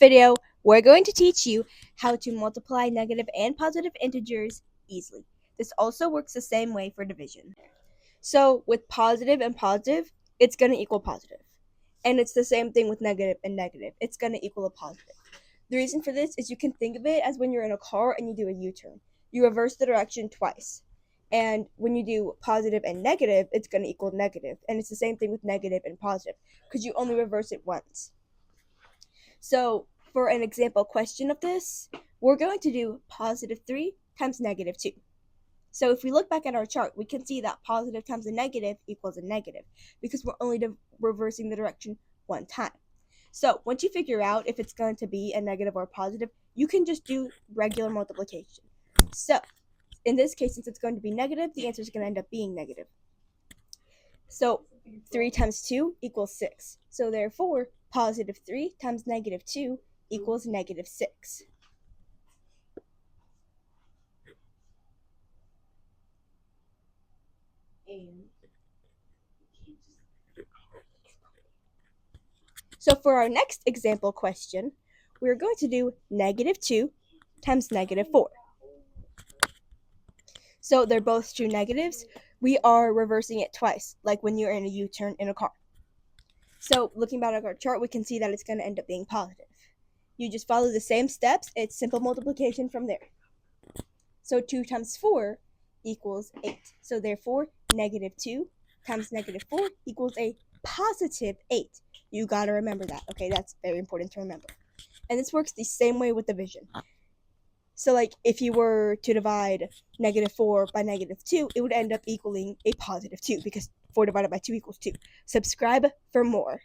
video, we're going to teach you how to multiply negative and positive integers easily. This also works the same way for division. So with positive and positive, it's going to equal positive. And it's the same thing with negative and negative. It's going to equal a positive. The reason for this is you can think of it as when you're in a car and you do a U-turn. You reverse the direction twice. And when you do positive and negative, it's going to equal negative. And it's the same thing with negative and positive because you only reverse it once. So for an example question of this, we're going to do positive 3 times negative 2. So if we look back at our chart, we can see that positive times a negative equals a negative because we're only reversing the direction one time. So once you figure out if it's going to be a negative or a positive, you can just do regular multiplication. So in this case, since it's going to be negative, the answer is going to end up being negative. So 3 times 2 equals 6. So therefore, positive 3 times negative 2 equals negative 6. So for our next example question, we're going to do negative 2 times negative 4. So they're both true negatives. We are reversing it twice, like when you're in a U-turn in a car. So looking back at our chart, we can see that it's going to end up being positive. You just follow the same steps. It's simple multiplication from there. So 2 times 4 equals 8. So therefore, negative 2 times negative 4 equals a positive 8. You got to remember that, okay? That's very important to remember. And this works the same way with division. So like if you were to divide negative 4 by negative 2, it would end up equaling a positive 2 because 4 divided by 2 equals 2. Subscribe for more.